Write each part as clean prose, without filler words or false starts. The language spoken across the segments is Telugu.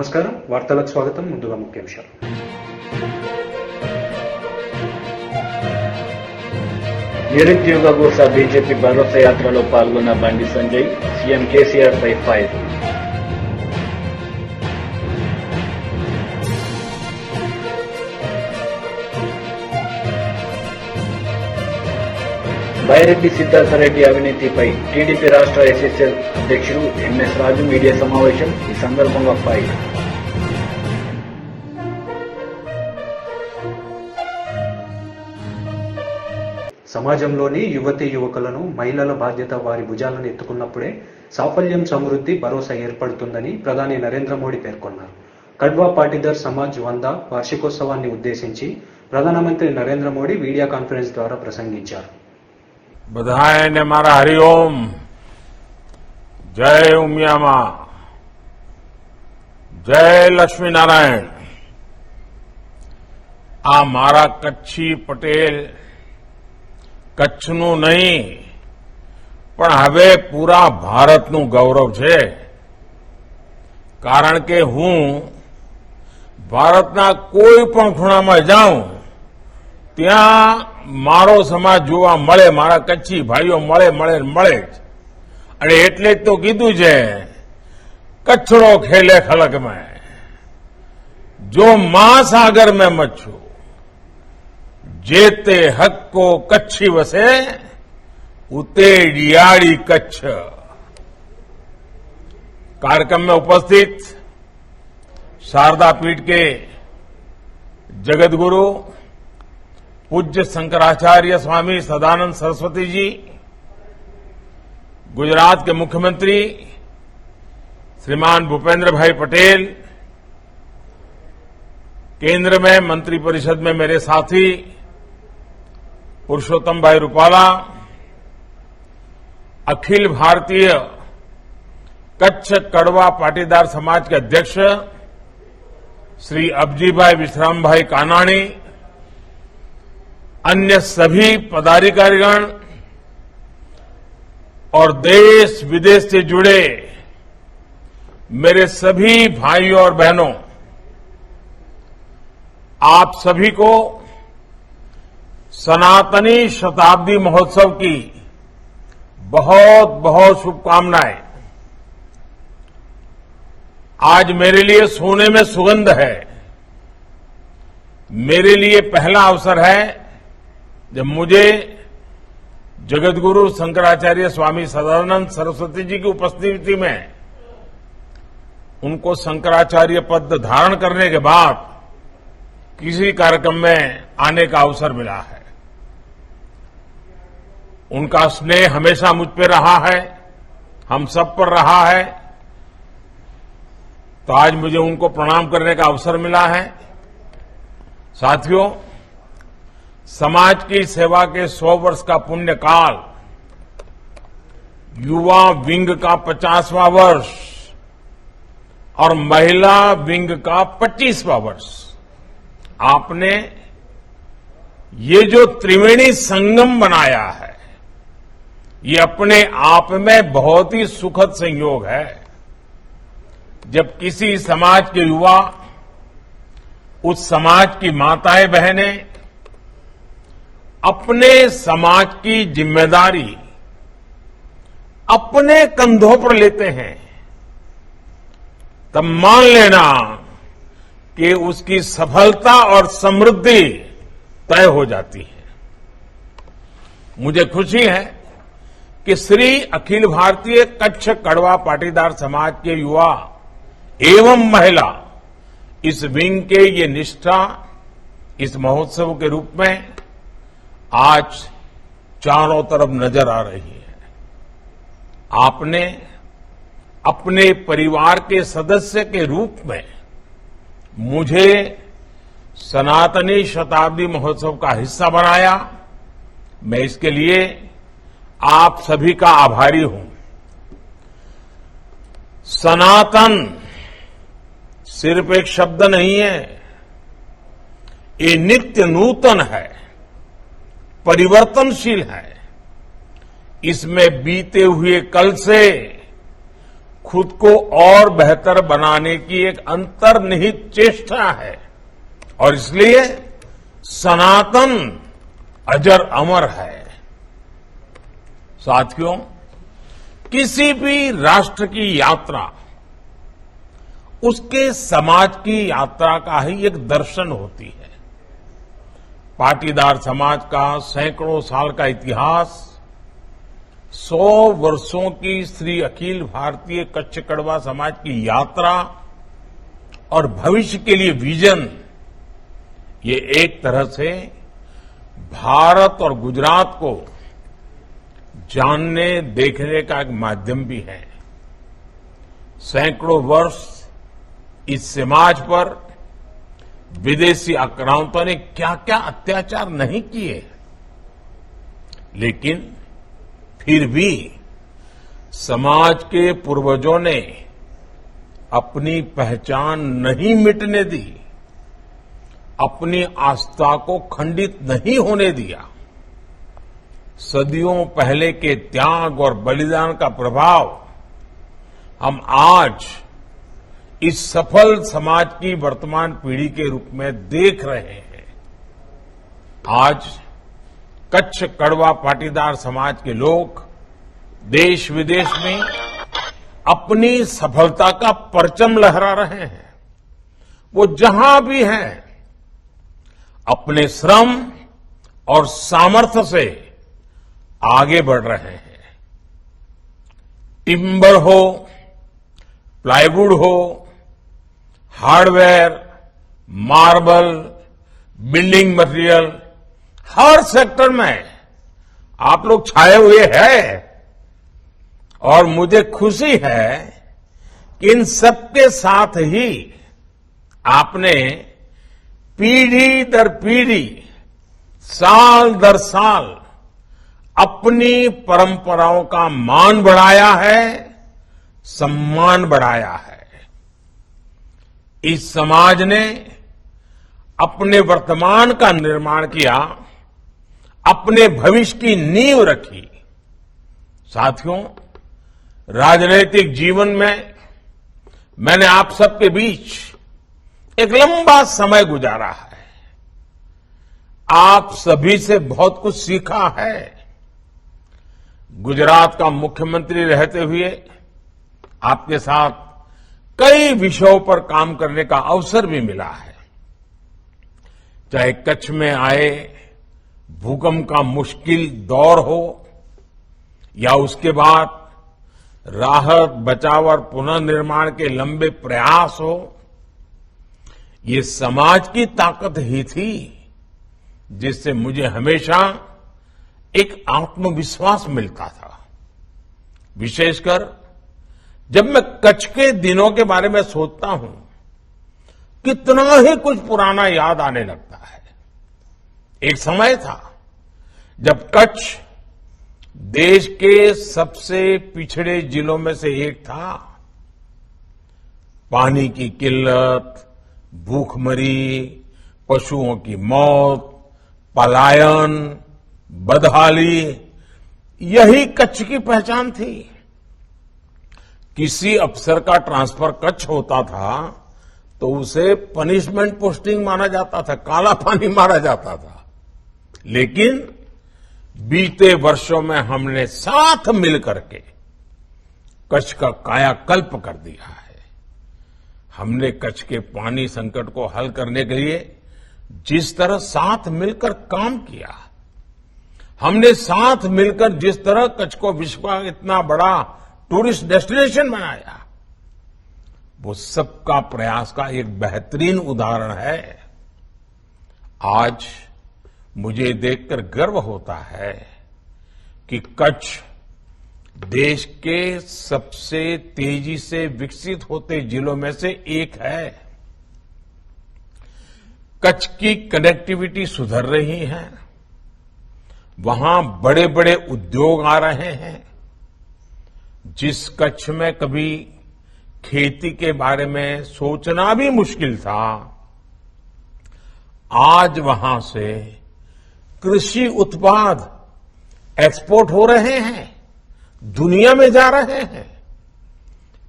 నమస్కారం వార్తలకు స్వాగతం. ముందుగా ముఖ్యాంశాలు. నిరుద్యోగ ఘోష బీజేపీ భరోసా యాత్రలో పాల్గొన్న బండి సంజయ్ సీఎం కేసీఆర్ పై ఫైర్. బైరెడ్డి సిద్ధార్థరెడ్డి అవినీతిపై టీడీపీ రాష్ట్ర ఎస్ఎస్ఎల్ అధ్యక్షుడు ఎంఎస్ రాజు మీడియా సమావేశం. ఈ సందర్భంగా ఫైర్. సమాజంలోని యువతీ యువకులను మహిళల బాధ్యత వారి భుజాలను ఎత్తుకున్నప్పుడే సాఫల్యం, సమృద్ధి, భరోసా ఏర్పడుతుందని ప్రధాని నరేంద్ర మోడీ పేర్కొన్నారు. కడ్వా పాటీదార్ సమాజ్ 100 వార్షికోత్సవాన్ని ఉద్దేశించి ప్రధానమంత్రి నరేంద్ర మోడీ వీడియో కాన్ఫరెన్స్ ద్వారా ప్రసంగించారు. बधाई ने मारा हरिओम, जय उमिया मां, जय लक्ष्मी नारायण. आ मारा कच्छी पटेल कच्छનું નહીં પણ હવે પૂરા ભારતનું ગૌરવ છે. કારણ કે હું ભારતના કોઈ પણ ખૂણામાં જાઉં ત્યાં મારો સમાજ જોવા મળે, મારા કચ્છી ભાઈઓ મળે મળે મળે જ. અને એટલે જ તો કીધું છે કચ્છડો ખેલે ખલક में, जो महासागर में मच्छू जेते हक को कच्छी वसे, उते डियाड़ी कच्छ. कार्यक्रम में उपस्थित शारदा पीठ के जगत गुरु पूज्य शंकराचार्य स्वामी सदानंद सरस्वती जी, गुजरात के मुख्यमंत्री श्रीमान भूपेंद्र भाई पटेल, केंद्र में मंत्रिपरिषद में मेरे साथी पुरुषोत्तम भाई रूपाला, अखिल भारतीय कच्छ कड़वा पाटीदार समाज के अध्यक्ष श्री अबजी भाई विश्राम भाई कानाणी, अन्य सभी पदाधिकारीगण और देश विदेश से जुड़े मेरे सभी भाइयों और बहनों, आप सभी को सनातनी शताब्दी महोत्सव की बहुत बहुत शुभकामनाएं. आज मेरे लिए सोने में सुगंध है. मेरे लिए पहला अवसर है जब मुझे जगतगुरु शंकराचार्य स्वामी सदानंद सरस्वती जी की उपस्थिति में उनको शंकराचार्य पद धारण करने के बाद किसी कार्यक्रम में आने का अवसर मिला है. उनका स्नेह हमेशा मुझ पर रहा है, हम सब पर रहा है. तो आज मुझे उनको प्रणाम करने का अवसर मिला है. साथियों, समाज की सेवा के 100 वर्ष का पुण्य काल, युवा विंग का 50वां वर्ष और महिला विंग का 25वां वर्ष, आपने ये जो त्रिवेणी संगम बनाया है, ये अपने आप में बहुत ही सुखद संयोग है. जब किसी समाज के युवा उस समाज की माताएं बहनें अपने समाज की जिम्मेदारी अपने कंधों पर लेते हैं, तब मान लेना कि उसकी सफलता और समृद्धि तय हो जाती है. मुझे खुशी है कि श्री अखिल भारतीय कच्छ कड़वा पाटीदार समाज के युवा एवं महिला इस विंग के ये निष्ठा इस महोत्सव के रूप में आज चारों तरफ नजर आ रही है. आपने अपने परिवार के सदस्य के रूप में मुझे सनातनी शताब्दी महोत्सव का हिस्सा बनाया. मैं इसके लिए आप सभी का आभारी हूं. सनातन सिर्फ एक शब्द नहीं है, ये नित्य नूतन है, परिवर्तनशील है. इसमें बीते हुए कल से खुद को और बेहतर बनाने की एक अंतर्निहित चेष्टा है और इसलिए सनातन अजर अमर है। साथियों, किसी भी राष्ट्र की यात्रा उसके समाज की यात्रा का ही एक दर्शन होती है। पाटीदार समाज का सैकड़ों साल का इतिहास, 100 वर्षों की श्री अखिल भारतीय कच्छ कड़वा समाज की यात्रा और भविष्य के लिए विजन, ये एक तरह से भारत और गुजरात को जानने देखने का एक माध्यम भी है। सैकड़ों वर्ष इस समाज पर विदेशी आक्रांतों ने क्या क्या अत्याचार नहीं किए, लेकिन फिर भी समाज के पूर्वजों ने अपनी पहचान नहीं मिटने दी, अपनी आस्था को खंडित नहीं होने दिया। सदियों पहले के त्याग और बलिदान का प्रभाव हम आज इस सफल समाज की वर्तमान पीढ़ी के रूप में देख रहे हैं। आज कच्छ कड़वा पाटीदार समाज के लोग देश विदेश में अपनी सफलता का परचम लहरा रहे हैं। वो जहां भी हैं, अपने श्रम और सामर्थ्य से आगे बढ़ रहे हैं। टिम्बर हो, प्लाईवुड हो, हार्डवेयर, मार्बल, बिल्डिंग मटेरियल, हर सेक्टर में आप लोग छाए हुए हैं और मुझे खुशी है कि इन सबके साथ ही आपने पीढ़ी दर पीढ़ी, साल दर साल अपनी परंपराओं का मान बढ़ाया है, सम्मान बढ़ाया है। इस समाज ने अपने वर्तमान का निर्माण किया, अपने भविष्य की नींव रखी। साथियों, राजनीतिक जीवन में मैंने आप सबके बीच एक लंबा समय गुजारा है। आप सभी से बहुत कुछ सीखा है। गुजरात का मुख्यमंत्री रहते हुए आपके साथ कई विषयों पर काम करने का अवसर भी मिला है। चाहे कच्छ में आए भूकंप का मुश्किल दौर हो या उसके बाद राहत, बचाव और पुनर्निर्माण के लंबे प्रयास हो, ये समाज की ताकत ही थी जिससे मुझे हमेशा एक आत्मविश्वास मिलता था। विशेषकर जब मैं कच्छ के दिनों के बारे में सोचता हूं, कितना ही कुछ पुराना याद आने लगता है। एक समय था जब कच्छ देश के सबसे पिछड़े जिलों में से एक था। पानी की किल्लत, भूखमरी, पशुओं की मौत, पलायन, बदहाली, यही कच्छ की पहचान थी। किसी अफसर का ट्रांसफर कच्छ होता था तो उसे पनिशमेंट पोस्टिंग माना जाता था, काला पानी मारा जाता था। लेकिन बीते वर्षों में हमने साथ मिलकर के कच्छ का कायाकल्प कर दिया है। हमने कच्छ के पानी संकट को हल करने के लिए जिस तरह साथ मिलकर काम किया, हमने साथ मिलकर जिस तरह कच्छ को विश्व का इतना बड़ा टूरिस्ट डेस्टिनेशन बनाया, वो सबका प्रयास का एक बेहतरीन उदाहरण है। आज मुझे देखकर गर्व होता है कि कच्छ देश के सबसे तेजी से विकसित होते जिलों में से एक है। कच्छ की कनेक्टिविटी सुधर रही है, वहां बड़े बड़े उद्योग आ रहे हैं। जिस कच्छ में कभी खेती के बारे में सोचना भी मुश्किल था, आज वहां से कृषि उत्पाद एक्सपोर्ट हो रहे हैं, दुनिया में जा रहे हैं।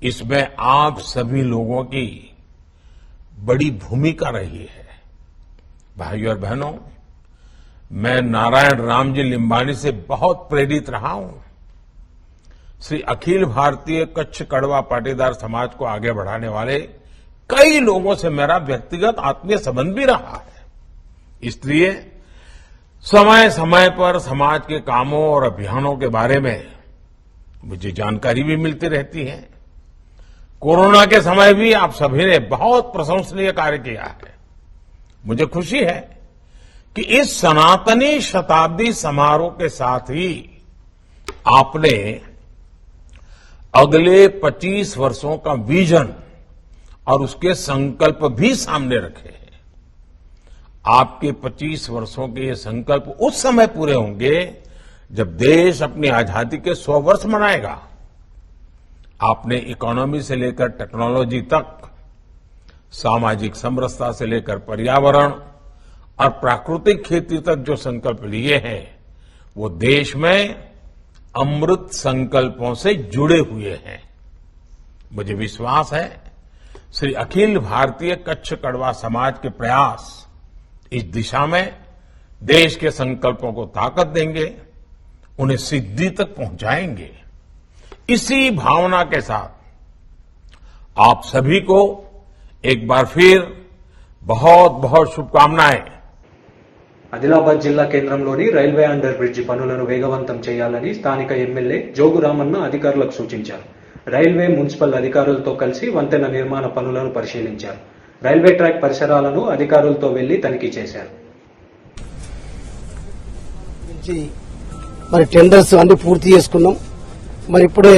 इसमें आप सभी लोगों की बड़ी भूमिका रही है। भाइयों और बहनों, मैं नारायण रामजी लिम्बानी से बहुत प्रेरित रहा हूं। श्री अखिल भारतीय कच्छ कड़वा पाटीदार समाज को आगे बढ़ाने वाले कई लोगों से मेरा व्यक्तिगत आत्मीय संबंध भी रहा है। इसलिए समय समय पर समाज के कामों और अभियानों के बारे में मुझे जानकारी भी मिलती रहती है। कोरोना के समय भी आप सभी ने बहुत प्रशंसनीय कार्य किया है। मुझे खुशी है कि इस सनातनी शताब्दी समारोह के साथ ही आपने अगले 25 वर्षों का विजन और उसके संकल्प भी सामने रखे हैं। आपके 25 वर्षों के ये संकल्प उस समय पूरे होंगे जब देश अपनी आजादी के 100 वर्ष मनाएगा। आपने इकोनॉमी से लेकर टेक्नोलॉजी तक, सामाजिक समरसता से लेकर पर्यावरण और प्राकृतिक खेती तक जो संकल्प लिए हैं वो देश में अमृत संकल्पों से जुड़े हुए हैं। मुझे विश्वास है श्री अखिल भारतीय कच्छ कड़वा समाज के प्रयास इस दिशा में देश के संकल्पों को ताकत देंगे, उन्हें सिद्धि तक पहुंचाएंगे। इसी भावना के साथ आप सभी को एक बार फिर बहुत बहुत शुभकामनाएं। ఆదిలాబాద్ జిల్లా కేంద్రంలోని రైల్వే అండర్ బ్రిడ్జి పనులను వేగవంతం చేయాలని స్థానిక ఎమ్మెల్యే జోగు రామన్న అధికారులకు సూచించారు. రైల్వే మున్సిపల్ అధికారులతో కలిసి వంతెన నిర్మాణ పనులను పరిశీలించారు. రైల్వే ట్రాక్ పరిసరాలను అధికారులతో వెళ్లి తనిఖీ చేశారు. మరి టెండర్స్ అన్ని పూర్తి చేసుకున్నాం. మరి ఇప్పుడే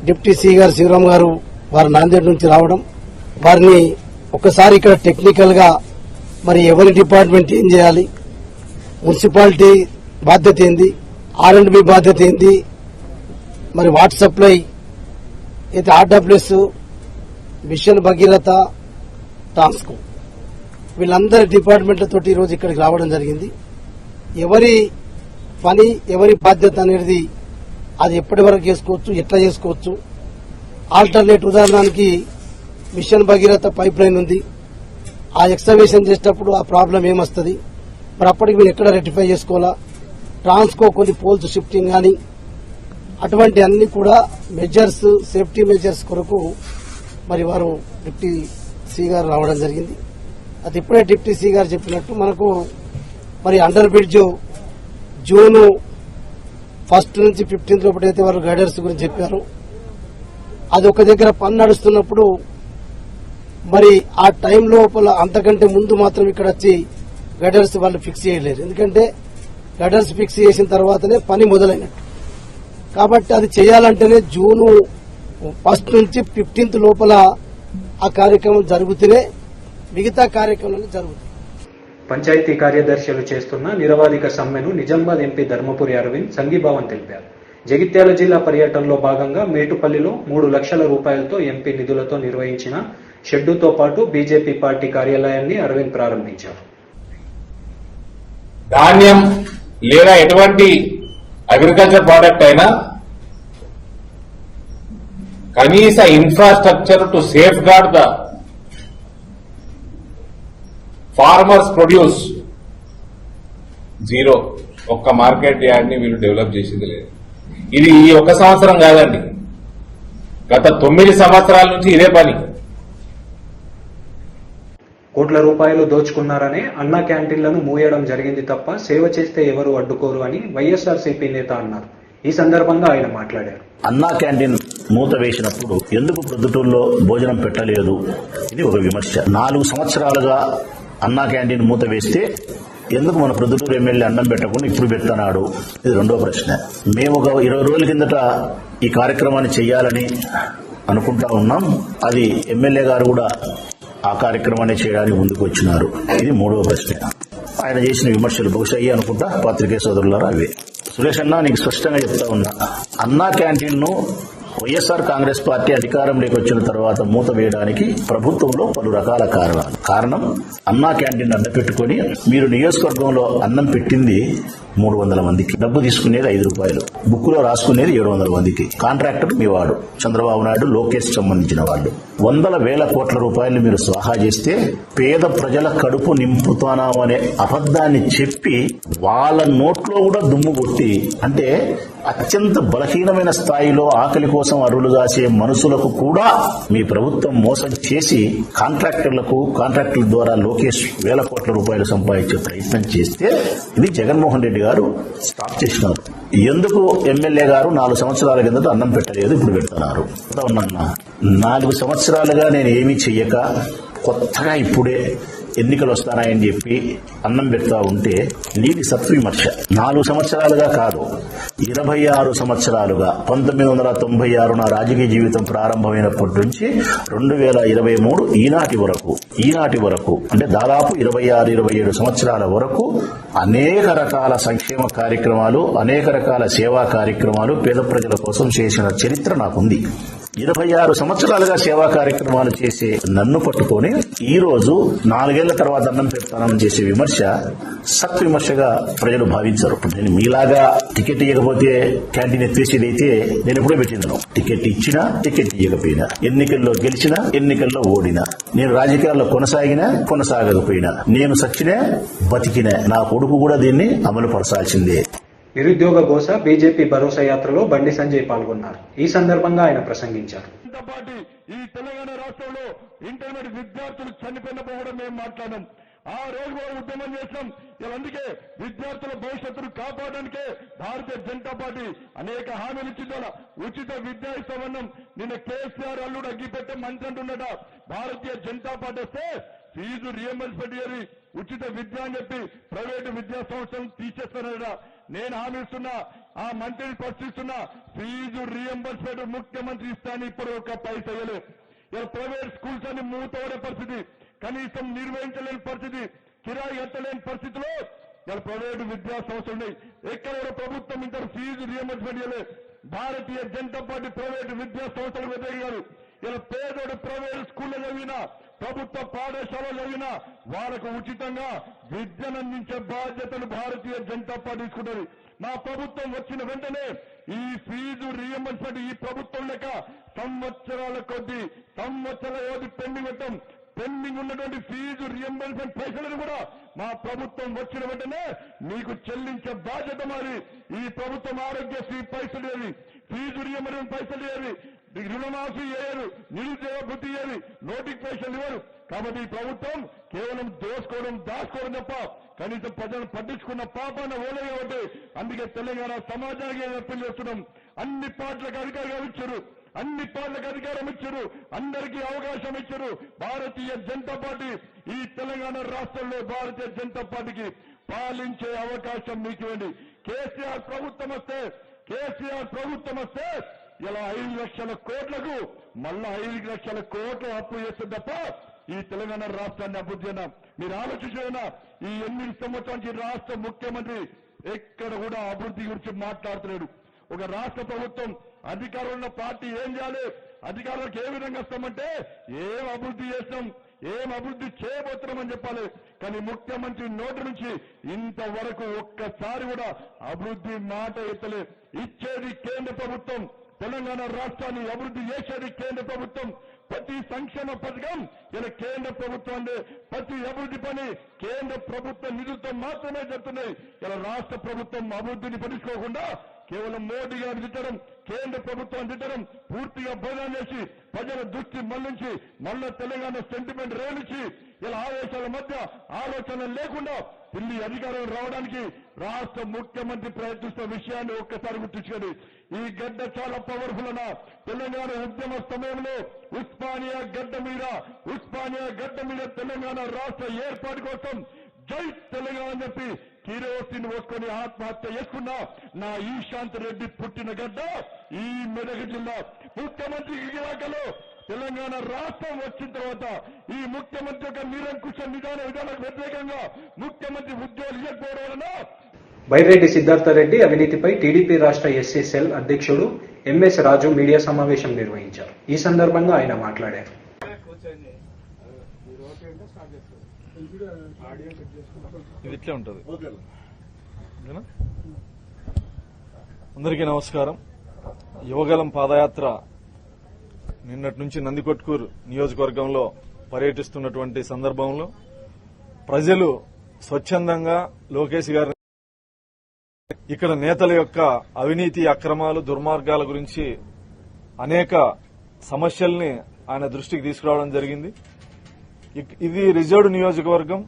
డిప్యూటీ సీ గారు శివరామ్ గారు వారి నాందేడ్ నుంచి రావడం, వారిని ఒకసారి ఇక్కడ టెక్నికల్ గా మరి ఎవరి డిపార్ట్మెంట్ ఏం చేయాలి, మున్సిపాలిటీ బాధ్యత ఏంది, R&B బాధ్యత ఏంది, మరి వాటర్ సప్లై అయితే RWS, మిషన్ భగీరథ, ట్రాన్స్కో వీళ్ళందరి డిపార్ట్మెంట్లతోటి ఈరోజు ఇక్కడికి రావడం జరిగింది. ఎవరి పని ఎవరి బాధ్యత అనేది అది ఎప్పటి వరకు చేసుకోవచ్చు, ఎట్లా చేసుకోవచ్చు. ఆల్టర్నేట్ ఉదాహరణకి మిషన్ భగీరథ పైప్ లైన్ ఉంది, ఆ ఎక్స్కవేషన్ చేసేటప్పుడు ఆ ప్రాబ్లం ఏమొస్తుంది, మరి అప్పటికి మీరు ఎక్కడ రెక్టిఫై చేసుకోవాలా. ట్రాన్స్కో కొన్ని పోల్స్ షిఫ్టింగ్ కానీ అటువంటి అన్ని కూడా మెజర్స్, సేఫ్టీ మెజర్స్ కొరకు మరి వారు డిప్యూటీ సీ గారు రావడం జరిగింది. అది ఇప్పుడే డిప్యూటీ సీ గారు చెప్పినట్టు మనకు మరి అండర్ బ్రిడ్జ్ జూన్ 1 నుంచి 15 లోపల అయితే వారు గైడర్స్ గురించి చెప్పారు. అది ఒక దగ్గర పని నడుస్తున్నప్పుడు మరి ఆ టైం లోపల అంతకంటే ముందు మాత్రం ఇక్కడ వచ్చి గైడర్స్ వాళ్ళు ఫిక్స్ చేయలేరు. ఎందుకంటే గైడర్స్ ఫిక్స్ చేసిన తర్వాతనే పని మొదలైనట్టు. కాబట్టి అది చేయాలంటేనే జూన్ 1 నుంచి 15 లోపల ఆ కార్యక్రమం జరుగుతూనే మిగతా కార్యక్రమాలు జరుగుతాయి. పంచాయతీ కార్యదర్శులు చేస్తున్న నిరవధిక సమ్మెను నిజామాబాద్ ఎంపీ ధర్మపురి అరవింద్ సంఘీభావం తెలిపారు. జగిత్యాల జిల్లా పర్యటనలో భాగంగా మేటుపల్లిలో 3 లక్షల రూపాయలతో ఎంపీ నిధులతో నిర్వహించిన షెడ్డుతో పాటు బీజేపీ పార్టీ కార్యాలయాన్ని అరవింద్ ప్రారంభించారు. ధాన్యం లేదా ఎటువంటి అగ్రికల్చర్ ప్రోడక్ట్ అయినా కనీస infrastructure to safeguard the farmers produce zero. ఒక్క మార్కెట్ యార్డ్ ని వీళ్ళు డెవలప్ చేసింది లేదు. ఇది ఈ ఒక్క సంవత్సరం కాదండి, గత 9 సంవత్సరాల నుంచి ఇదే పని. కోట్ల రూపాయలు దోచుకున్నారనే అన్నా క్యాంటీన్లను మూయడం జరిగింది తప్ప సేవ చేస్తే ఎవరు అడ్డుకోరు అని వైఎస్ఆర్సీపీ నేత అన్నారు. ఈ సందర్భంగా ఆయన మాట్లాడారు. అన్నా క్యాంటీన్ మూత వేసినప్పుడు ఎందుకు ప్రొద్దుటూరులో భోజనం పెట్టలేదు, ఇది ఒక విమర్శ. 4 సంవత్సరాలుగా అన్నా క్యాంటీన్ మూత వేస్తే ఎందుకు మన ప్రొద్దుటూరు ఎమ్మెల్యే అన్నం పెట్టకుండా ఇప్పుడు పెడుతున్నాడు, ఇది రెండో ప్రశ్న. మేము ఒక 20 రోజుల కిందట ఈ కార్యక్రమాన్ని చేయాలని అనుకుంటా ఉన్నాం. అది ఎమ్మెల్యే గారు కూడా ఆ కార్యక్రమాన్ని చేయడానికి ముందుకు వచ్చినారు, ఇది మూడవ ప్రశ్న. ఆయన చేసిన విమర్శలు బహుశా అయ్యి అనుకుంటా పాత్రికేయ సోదరులారా అవే. సురేష్ అన్న, నీకు స్పష్టంగా చెప్తా ఉన్నా, అన్నా క్యాంటీన్ ను వైఎస్ఆర్ కాంగ్రెస్ పార్టీ అధికారంలోకి వచ్చిన తర్వాత మూత వేయడానికి ప్రభుత్వంలో పలు రకాల కారణాలు. కారణం, అన్నా క్యాంటీన్ అడ్డ పెట్టుకుని మీరు నియోజకవర్గంలో అన్నం పెట్టింది 300 మందికి, డబ్బు తీసుకునేది 5 రూపాయలు, బుక్ లో రాసుకునేది 700 మందికి. కాంట్రాక్టర్ మీ వాడు చంద్రబాబు నాయుడు, లోకేష్ సంబంధించిన వాళ్ళు. వందల వేల కోట్ల రూపాయలు మీరు స్వాహా చేస్తే పేద ప్రజల కడుపు నింపుతానామనే అబద్ధాన్ని చెప్పి వాళ్ళ నోట్లో కూడా దుమ్ము కొట్టి, అంటే అత్యంత బలహీనమైన స్థాయిలో ఆకలి కోసం అరులు కాసే మనుషులకు కూడా మీ ప్రభుత్వం మోసం చేసి కాంట్రాక్టర్ల ద్వారా లోకేష్ వేల కోట్ల రూపాయలు సంపాదించే ప్రయత్నం చేస్తే ఇది జగన్మోహన్ రెడ్డి గారు స్టాప్ చేసినారు. ఎందుకు ఎమ్మెల్యే గారు 4 సంవత్సరాల కిందట అన్నం పెట్టలేదు, ఇప్పుడు పెడుతున్నారు? 4 సంవత్సరాలుగా నేను ఏమీ చెయ్యక కొత్తగా ఇప్పుడే ఎన్నికలు వస్తానాయని చెప్పి అన్నం పెడతా ఉంటే నీది సత్విమర్శ. 4 సంవత్సరాలుగా కాదు, 26 సంవత్సరాలుగా 1996 నా రాజకీయ జీవితం ప్రారంభమైనప్పటి నుంచి 2023 ఈనాటి వరకు అంటే దాదాపు 26-27 సంవత్సరాల వరకు అనేక రకాల సంక్షేమ కార్యక్రమాలు, అనేక రకాల సేవా కార్యక్రమాలు పేద ప్రజల కోసం చేసిన చరిత్ర నాకుంది. 26 సంవత్సరాలుగా సేవా కార్యక్రమాలు చేసే నన్ను పట్టుకొని ఈ రోజు 4 ఏళ్ల తర్వాత అన్నం పెడతానని చేసే విమర్శ సత్విమర్శగా ప్రజలు భావించరు. నేను మీలాగా టికెట్ ఇవ్వకపోతే క్యాంటీన్ ఎత్తేసేదైతే నేను ఎప్పుడో పెట్టిందను. టికెట్ ఇచ్చినా, టికెట్ ఇవ్వకపోయినా, ఎన్నికల్లో గెలిచినా, ఎన్నికల్లో ఓడినా, నేను రాజకీయాల్లో కొనసాగకపోయినా, నేను సచ్చినా బతికినా, నా కొడుకు కూడా దీన్ని అమలు పరచాల్సిందే. నిరుద్యోగ గోస బీజేపీ భరోసా యాత్రలో బండి సంజయ్ పాల్గొన్నారు. ఈ సందర్భంగా ఆయన ప్రసంగించారు. పార్టీ ఈ తెలంగాణ రాష్ట్రంలో ఇంటర్మీడియట్ విద్యార్థులు చనిపోయినప్పుడు కూడా మేము మాట్లాడాం. ఆ రోజు కూడా ఉద్యమం చేస్తాం. అందుకే విద్యార్థుల భవిష్యత్తును కాపాడడానికే భారతీయ జనతా పార్టీ అనేక హామీలు ఇచ్చిందట. ఉచిత విద్యా ఇస్తామన్నాం. నిన్న కేసీఆర్ అల్లుడు అగ్గిపెట్టే మంచి అంటున్నట. భారతీయ జనతా పార్టీ వస్తే ఫీజు రియంబర్స్మెంట్ ఇయ్యాలి, ఉచిత విద్య అని చెప్పి ప్రైవేటు విద్యా సంస్థలను తీసేస్తానట. నేను హామీ ఇస్తున్నా, ఆ మంత్రిని ప్రశ్నిస్తున్నా, ఫీజు రియంబర్స్మెంట్ ముఖ్యమంత్రి ఇస్తాను. ఇప్పుడు ఒక పైసా ఇవ్వలేదు. ఇలా ప్రైవేట్ స్కూల్స్ అన్ని మూతపడే పరిస్థితి, కనీసం నిర్వహించలేని పరిస్థితి, కిరాయి కట్టలేని పరిస్థితిలో ఇలా ప్రైవేటు విద్యా సంస్థలు ఉన్నాయి. ఎక్కడ ప్రభుత్వం ఇంత ఫీజు రియంబర్స్మెంట్ ఇవ్వలేదు. భారతీయ జనతా పార్టీ ప్రైవేటు విద్యా సంస్థలు వ్యతిరేకారు. ఇలా పేదోడు ప్రైవేటు స్కూల్లో చదివినా, ప్రభుత్వ పాఠశాలలో చదివినా వాళ్ళకు ఉచితంగా విద్యను అందించే బాధ్యతను భారతీయ జనతా పార్టీ తీసుకుంటుంది. మా ప్రభుత్వం వచ్చిన వెంటనే ఈ ఫీజు రియంబర్స్మెంట్ ఈ ప్రభుత్వం లెక్క సంవత్సరాల కొద్దీ పెండింగ్ ఉన్నటువంటి ఫీజు రియంబర్స్మెంట్ పైసలను కూడా మా ప్రభుత్వం వచ్చిన వెంటనే మీకు చెల్లించే బాధ్యత మరి. ఈ ప్రభుత్వం ఆరోగ్యశ్రీ పైసలు ఏవి, ఫీజు రియంబర్స్మెంట్ పైసలు ఏవి, రుణమాఫీ చేయరు, నిరుద్యోగ భృతి ఏవి, నోటికి పైసలు ఇవ్వరు. కాబట్టి ఈ ప్రభుత్వం కేవలం దాచుకోవడం తప్ప కనీసం ప్రజలను పట్టించుకున్న పాపాన ఓలే కాబట్టి అందుకే తెలంగాణ సమాజానికి అప్పీల్ చేస్తున్నాం. అన్ని పార్టీలకు అధికారం ఇచ్చారు, అందరికీ అవకాశం ఇచ్చారు. భారతీయ జనతా పార్టీ ఈ తెలంగాణ రాష్ట్రంలో భారతీయ జనతా పార్టీకి పాలించే అవకాశం మీకు ఇవ్వండి. కేసీఆర్ ప్రభుత్వం వస్తే ఇలా 5 లక్షల కోట్లకు మళ్ళా 5 లక్షల కోట్ల అప్పు చేస్తే తప్ప ఈ తెలంగాణ రాష్ట్రాన్ని అభివృద్ధి అయినా మీరు ఆలోచించిన ఈ 8 సంవత్సరానికి రాష్ట్ర ముఖ్యమంత్రి ఎక్కడ కూడా అభివృద్ధి గురించి మాట్లాడుతున్నాడు. ఒక రాష్ట్ర ప్రభుత్వం అధికారంలో ఉన్న పార్టీ ఏం చేయాలి, అధికారులకు ఏ విధంగా వస్తామంటే ఏం అభివృద్ధి చేస్తాం, ఏం అభివృద్ధి చేయబోతున్నామని చెప్పాలి. కానీ ముఖ్యమంత్రి నోటి నుంచి ఇంతవరకు ఒక్కసారి కూడా అభివృద్ధి మాట ఎత్తలే. ఇచ్చేది కేంద్ర ప్రభుత్వం, తెలంగాణ రాష్ట్రాన్ని అభివృద్ధి చేసేది కేంద్ర ప్రభుత్వం. ప్రతి సంక్షేమ పథకం ఇలా కేంద్ర ప్రభుత్వం, ప్రతి అభివృద్ధి పని కేంద్ర ప్రభుత్వ నిధులతో మాత్రమే జరుగుతున్నాయి. ఇలా రాష్ట్ర ప్రభుత్వం అభివృద్ధిని పట్టించుకోకుండా కేవలం మోడీ గారిని తిట్టడం, కేంద్ర ప్రభుత్వాన్ని తిట్టడం, పూర్తిగా బోధన చేసి ప్రజల దృష్టి మళ్లించి మళ్ళా తెలంగాణ సెంటిమెంట్ రేలించి ఇలా ఆవేశాల మధ్య ఆలోచన లేకుండా ఢిల్లీ అధికారం రావడానికి రాష్ట్ర ముఖ్యమంత్రి ప్రయత్నిస్తున్న విషయాన్ని ఒక్కసారి గుర్తించుకోండి. ఈ గడ్డ చాలా పవర్ఫుల్ అన్న. తెలంగాణ ఉద్యమ సమయంలో ఉస్మానియా గడ్డ మీద తెలంగాణ రాష్ట్ర ఏర్పాటు కోసం జై తెలంగాణ అని చెప్పి కిరోసిన్ పోసుకొని ఆత్మహత్య చేసుకున్న నా ఈశాంత్ రెడ్డి పుట్టిన గడ్డ ఈ మెదక్ జిల్లా. ముఖ్యమంత్రి ఇలాకలో తెలంగాణ రాష్ట్రం వచ్చిన తర్వాత ఈ ముఖ్యమంత్రి యొక్క నిరంకుశ విధానాలకు వ్యతిరేకంగా ముఖ్యమంత్రి ఉద్యోగాలు ఇవ్వకపోవడం వలన బైరెడ్డి సిద్ధార్థరెడ్డి అవినీతిపై టీడీపీ రాష్ట్ర ఎస్సీ సెల్ అధ్యక్షుడు ఎంఎస్ రాజు మీడియా సమావేశం నిర్వహించారు. ఈ సందర్భంగా ఆయన మాట్లాడారు. అందరికీ నమస్కారం. యువగలం పాదయాత్ర నిన్నటి నుంచి నందికొట్కూరు నియోజకవర్గంలో పర్యటిస్తున్నటువంటి సందర్భంలో ప్రజలు స్వచ్ఛందంగా లోకేష్ గారి ఇక్కడ నేతల యొక్క అవినీతి అక్రమాలు దుర్మార్గాల గురించి అనేక సమస్యల్ని ఆయన దృష్టికి తీసుకురావడం జరిగింది. ఇది రిజర్వ్డ్ నియోజకవర్గం.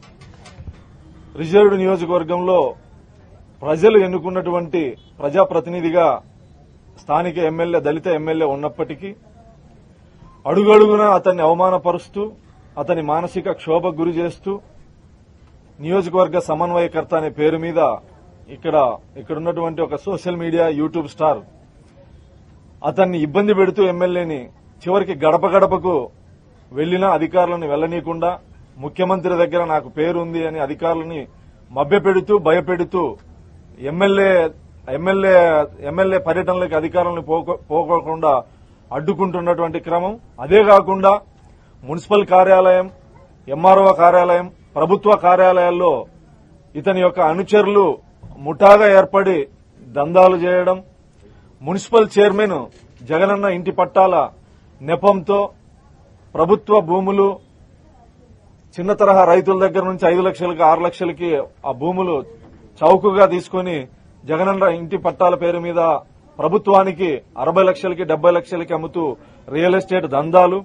రిజర్వ్డ్ నియోజకవర్గంలో ప్రజలు ఎన్నుకున్నటువంటి ప్రజాప్రతినిధిగా స్థానిక ఎమ్మెల్యే దళిత ఎమ్మెల్యే ఉన్నప్పటికీ అడుగడుగున అతన్ని అవమానపరుస్తూ అతని మానసిక క్షోభకు గురి చేస్తూ నియోజకవర్గ సమన్వయకర్త అనే పేరు మీద ఇక్కడున్నటువంటి ఒక సోషల్ మీడియా యూట్యూబ్ స్టార్ అతన్ని ఇబ్బంది పెడుతూ ఎమ్మెల్యేని చివరికి గడప గడపకు వెళ్లినా అధికారులను వెళ్లనీయకుండా ముఖ్యమంత్రి దగ్గర నాకు పేరుంది అని అధికారులని మభ్యపెడుతూ భయపెడుతూ ఎమ్మెల్యే పర్యటనలకు అధికారులను పోకోకుండా అడ్డుకుంటున్నటువంటి క్రమం. అదే కాకుండా మున్సిపల్ కార్యాలయం, ఎంఆర్ఓ కార్యాలయం, ప్రభుత్వ కార్యాలయాల్లో ఇతని యొక్క అనుచరులు ముఠాగా ఏర్పడి దందాలు చేయడం, మున్సిపల్ చైర్మన్ జగనన్న ఇంటి పట్టాల నెపంతో ప్రభుత్వ భూములు చిన్న తరహా రైతుల దగ్గర నుంచి 5 లక్షలకి 6 లక్షలకి ఆ భూములు చౌకగా తీసుకుని జగనన్న ఇంటి పట్టాల పేరు మీద ప్రభుత్వానికి 60 లక్షలకి 70 లక్షలకి అమ్ముతూ రియల్ ఎస్టేట్ దందాలు.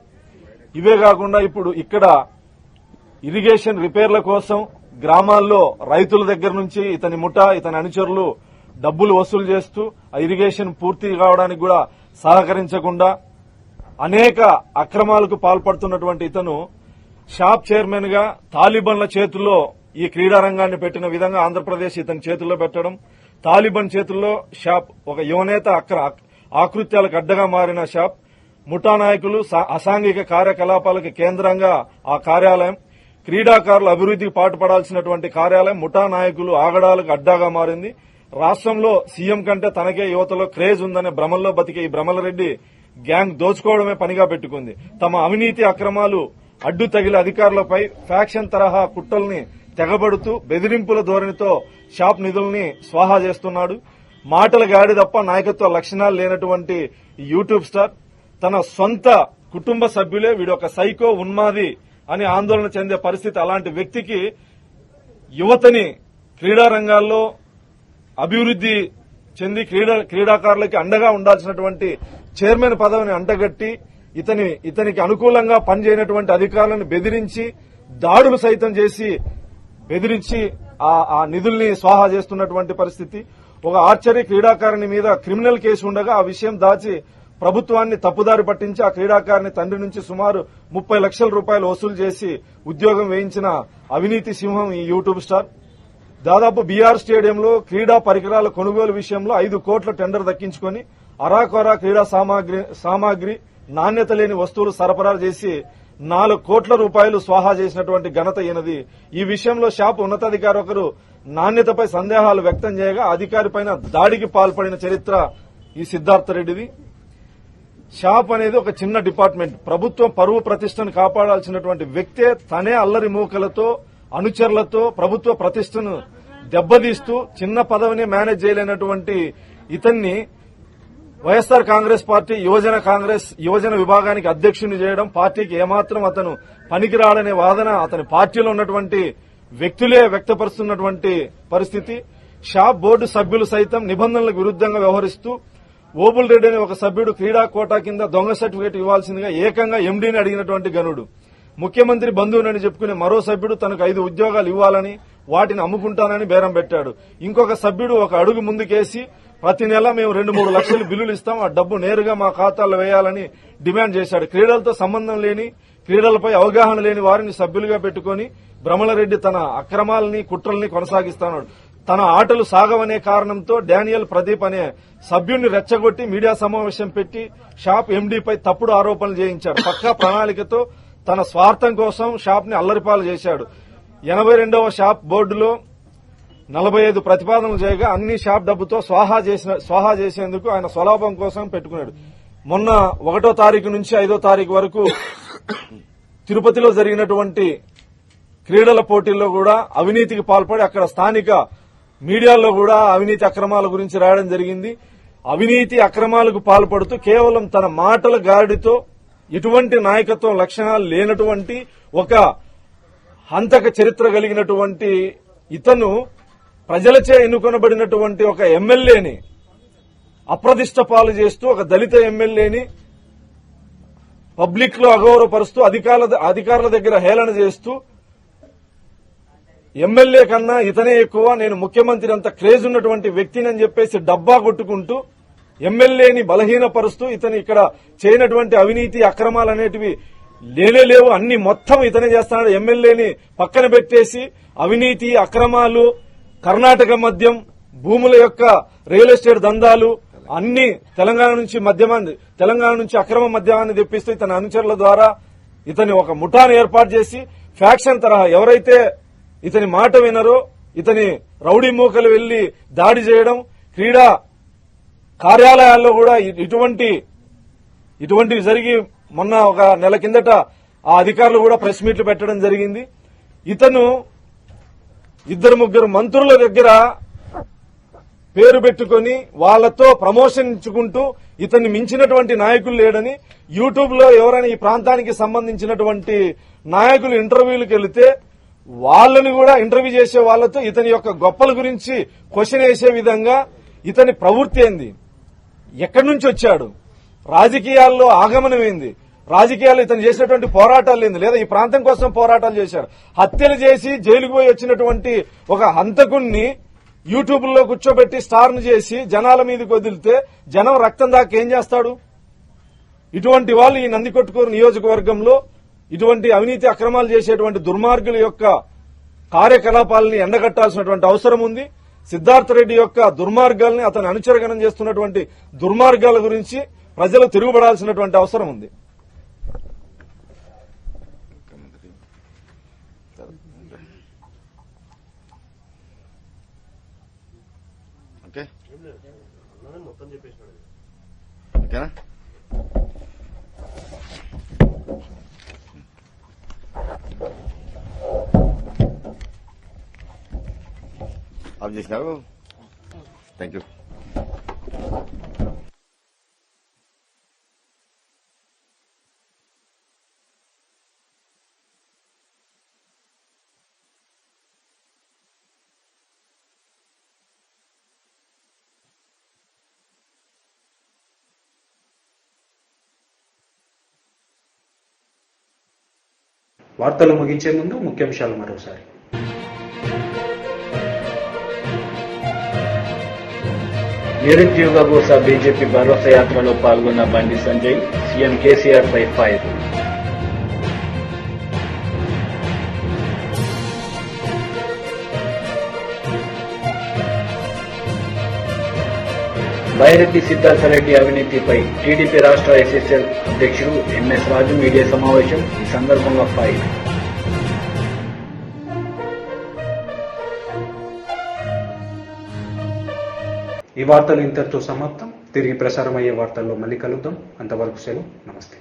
ఇవే కాకుండా ఇప్పుడు ఇక్కడ ఇరిగేషన్ రిపేర్ల కోసం గ్రామాల్లో రైతుల దగ్గర నుంచి ఇతని ముఠా ఇతని అనుచరులు డబ్బులు వసూలు చేస్తూ ఆ ఇరిగేషన్ పూర్తి కావడానికి కూడా సహకరించకుండా అనేక అక్రమాలకు పాల్పడుతున్నటువంటి ఇతను షాప్ చైర్మన్ గా తాలిబన్ల చేతుల్లో ఈ క్రీడారంగాన్ని పెట్టిన విధంగా ఆంధ్రప్రదేశ్ ఇతని చేతుల్లో పెట్టడం, తాలిబన్ చేతుల్లో షాప్ ఒక యువనేత ఆకృత్యాలకు అడ్డగా మారిన షాప్, ముఠా నాయకులు అసాంఘిక కార్యకలాపాలకు కేంద్రంగా ఆ కార్యాలయం, క్రీడాకారుల అభివృద్ధికి పాటుపడాల్సినటువంటి కార్యాలయం ముఠా నాయకులు ఆగడాలకు అడ్డాగా మారింది. రాష్ట్రంలో సీఎం కంటే తనకే యువతలో క్రేజ్ ఉందనే భ్రమల్లో బతికే ఈ భ్రమలరెడ్డి గ్యాంగ్ దోచుకోవడమే పనిగా పెట్టుకుంది. తమ అవినీతి అక్రమాలు అడ్డు తగిలి అధికారులపై ఫ్యాక్షన్ తరహా కుట్రల్ని తెగబడుతూ బెదిరింపుల ధోరణితో షాప్ నిధుల్ని స్వాహా చేస్తున్నాడు. మాటల గాడి తప్ప నాయకత్వ లక్షణాలు లేనటువంటి యూట్యూబ్ స్టార్ తన సొంత కుటుంబ సభ్యులే వీడొక సైకో ఉన్మాది అని ఆందోళన చెందే పరిస్థితి. అలాంటి వ్యక్తికి యువతని క్రీడారంగాల్లో అభివృద్ది చెంది క్రీడాకారులకి అండగా ఉండాల్సినటువంటి చైర్మన్ పదవిని అంటగట్టి ఇతనికి అనుకూలంగా పనిచేయనటువంటి అధికారులను బెదిరించి దాడులు సైతం చేసి బెదిరించి ఆ నిధుల్ని స్వాహా చేస్తున్నటువంటి పరిస్థితి. ఒక ఆర్చరీ క్రీడాకారిణి మీద క్రిమినల్ కేసు ఉండగా ఆ విషయం దాచి ప్రభుత్వాన్ని తప్పుదారి పట్టించి ఆ క్రీడాకారిణి తండ్రి నుంచి సుమారు 30 లక్షల రూపాయలు వసూలు చేసి ఉద్యోగం వేయించిన అవినీతి సింహం ఈ యూట్యూబ్ స్టార్. దాదాపు బీఆర్ స్టేడియంలో క్రీడా పరికరాల కొనుగోలు విషయంలో 5 కోట్ల టెండర్ దక్కించుకుని అరాకొరా క్రీడా సామాగ్రి నాణ్యత లేని వస్తువులు సరఫరా చేసి 4 కోట్ల రూపాయలు స్వాహా చేసినటువంటి ఘనత ఈయనది. ఈ విషయంలో షాప్ ఉన్నతాధికారి ఒకరు నాణ్యతపై సందేహాలు వ్యక్తం చేయగా అధికారిపైన దాడికి పాల్పడిన చరిత్ర ఈ సిద్ధార్థ రెడ్డిది. షాప్ అనేది ఒక చిన్న డిపార్ట్మెంట్. ప్రభుత్వం పరువు ప్రతిష్టను కాపాడాల్సినటువంటి వ్యక్తే తనే అల్లరి మూకలతో అనుచరులతో ప్రభుత్వ ప్రతిష్టను దెబ్బతీస్తూ చిన్న పదవిని మేనేజ్ చేయలేనటువంటి ఇతన్ని వైఎస్ఆర్ కాంగ్రెస్ పార్టీ యువజన విభాగానికి అధ్యక్షుని చేయడం, పార్టీకి ఏమాత్రం అతను పనికిరాడనే వాదన అతని పార్టీలో ఉన్నటువంటి వ్యక్తులే వ్యక్తపరుస్తున్నటువంటి పరిస్థితి. షాప్ బోర్డు సభ్యులు సైతం నిబంధనలకు విరుద్దంగా వ్యవహరిస్తూ ఓబుల్ రెడ్డి అనే ఒక సభ్యుడు క్రీడా కోటా కింద దొంగ సర్టిఫికేట్ ఇవ్వాల్సిందిగా ఏకంగా ఎండీని అడిగినటువంటి గనుడు. ముఖ్యమంత్రి బంధువునని చెప్పుకునే మరో సభ్యుడు తనకు 5 ఉద్యోగాలు ఇవ్వాలని వాటిని అమ్ముకుంటానని బేరం పెట్టాడు. ఇంకొక సభ్యుడు ఒక అడుగు ముందుకేసి ప్రతి నెల మేము 2-3 లక్షలు బిల్లులు ఇస్తాం, ఆ డబ్బు నేరుగా మా ఖాతాల్లో వేయాలని డిమాండ్ చేశాడు. క్రీడలతో సంబంధం లేని, క్రీడలపై అవగాహన లేని వారిని సభ్యులుగా పెట్టుకుని భ్రమలరెడ్డి తన అక్రమాలని కుట్రల్ని కొనసాగిస్తున్నాడు. తన ఆటలు సాగవనే కారణంతో డానియల్ ప్రదీప్ అనే సభ్యుడిని రెచ్చగొట్టి మీడియా సమావేశం పెట్టి షాప్ ఎండీపై తప్పుడు ఆరోపణలు చేయించాడు. పక్కా ప్రణాళికతో తన స్వార్థం కోసం షాప్ ని అల్లరిపాలు చేశాడు. 82వ షాప్ బోర్డులో 45 ప్రతిపాదనలు చేయగా అన్ని షాప్ డబ్బుతో స్వాహా చేసేందుకు ఆయన స్వలాభం కోసం పెట్టుకున్నాడు. మొన్న 1వ తారీఖు నుంచి 5వ తారీఖు వరకు తిరుపతిలో జరిగినటువంటి క్రీడల పోటీల్లో కూడా అవినీతికి పాల్పడి అక్కడ స్థానిక మీడియాలో కూడా అవినీతి అక్రమాల గురించి రాయడం జరిగింది. అవినీతి అక్రమాలకు పాల్పడుతూ కేవలం తన మాటల గాడితో ఎటువంటి నాయకత్వం లక్షణాలు లేనటువంటి ఒక హంతక చరిత్ర కలిగినటువంటి ఇతను ప్రజలచే ఎన్నుకొనబడినటువంటి ఒక ఎమ్మెల్యేని అప్రదిష్ట పాలు చేస్తూ, ఒక దళిత ఎమ్మెల్యేని పబ్లిక్ లో అగౌరవపరుస్తూ, అధికారుల దగ్గర హేళన చేస్తూ, ఎమ్మెల్యే కన్నా ఇతనే ఎక్కువ, నేను ముఖ్యమంత్రి అంత క్రేజ్ ఉన్నటువంటి వ్యక్తిని అని చెప్పేసి డబ్బా కొట్టుకుంటూ ఎమ్మెల్యేని బలహీనపరుస్తూ, ఇతను ఇక్కడ చేయనటువంటి అవినీతి అక్రమాలు అనేటివి లేవు, అన్ని మొత్తం ఇతనే చేస్తున్నాడు. ఎమ్మెల్యేని పక్కన పెట్టేసి అవినీతి అక్రమాలు, కర్ణాటక మద్యం, భూముల యొక్క రియల్ ఎస్టేట్ దందాలు అన్ని తెలంగాణ నుంచి అక్రమ మద్యాన్ని తెప్పిస్తూ ఇతని అనుచరుల ద్వారా ఇతని ఒక ముఠాను ఏర్పాటు చేసి ఫ్యాక్షన్ తరహా ఎవరైతే ఇతని మాట వినరో ఇతని రౌడీ మూకలు వెళ్లి దాడి చేయడం, క్రీడా కార్యాలయాల్లో కూడా ఇటువంటివి జరిగి మొన్న ఒక నెల కిందట ఆ అధికారులు కూడా ప్రెస్ మీట్లు పెట్టడం జరిగింది. ఇతను 2-3 మంత్రుల దగ్గర పేరు పెట్టుకుని వాళ్లతో ప్రమోషన్ ఇచ్చుకుంటూ ఇతన్ని మించినటువంటి నాయకులు లేడని యూట్యూబ్ లో ఎవరైనా ఈ ప్రాంతానికి సంబంధించినటువంటి నాయకులు ఇంటర్వ్యూలకు వెళితే వాళ్ళని కూడా ఇంటర్వ్యూ చేసే వాళ్లతో ఇతని యొక్క గొప్పల గురించి క్వశ్చన్ వేసే విధంగా ఇతని ప్రవృత్తి ఏంది, ఎక్కడి నుంచి వచ్చాడు, రాజకీయాల్లో ఆగమనం ఏంది, రాజకీయాల్లో ఇతను చేసినటువంటి పోరాటాలు ఏంది, లేదా ఈ ప్రాంతం కోసం పోరాటాలు చేశాడు. హత్యలు చేసి జైలుకు పోయి వచ్చినటువంటి ఒక హంతకుణ్ణి యూట్యూబ్ లో కూర్చోబెట్టి స్టార్ను చేసి జనాల మీదకి వదిలితే జనం రక్తం దాకా ఏం చేస్తాడు? ఇటువంటి వాళ్ళు ఈ నందికొట్కూరు నియోజకవర్గంలో ఇటువంటి అవినీతి అక్రమాలు చేసేటువంటి దుర్మార్గుల యొక్క కార్యకలాపాలని ఎండగట్టాల్సినటువంటి అవసరం ఉంది. సిద్ధార్థ రెడ్డి యొక్క దుర్మార్గాల్ని, అతని అనుచరగణం చేస్తున్నటువంటి దుర్మార్గాల గురించి ప్రజలు తిరుగుబడాల్సినటువంటి అవసరం ఉంది. ఓకేనా? ఆఫ్ చేసినావు. Thank you. వార్తలు ముగించే ముందు ముఖ్యాంశాలు మరోసారి. నిరుద్యోగ కోసం బీజేపీ భరోసా యాత్రలో పాల్గొన్న బండి సంజయ్, సీఎం కేసీఆర్ పై ఫైర్. బైరెడ్డి సిద్ధార్థరెడ్డి అవినీతిపై టీడీపీ రాష్ట్ర ఎస్ఎస్ఎల్ అధ్యక్షుడు ఎంఎస్ రాజు మీడియా సమావేశం. ఈ సందర్భంగా ఫైర్. ఈ వార్తలు ఇంతటితో సమాప్తం. తిరిగి ప్రసారమయ్యే వార్తల్లో మళ్ళీ కలుద్దాం. అంతవరకు సెలవు. నమస్తే.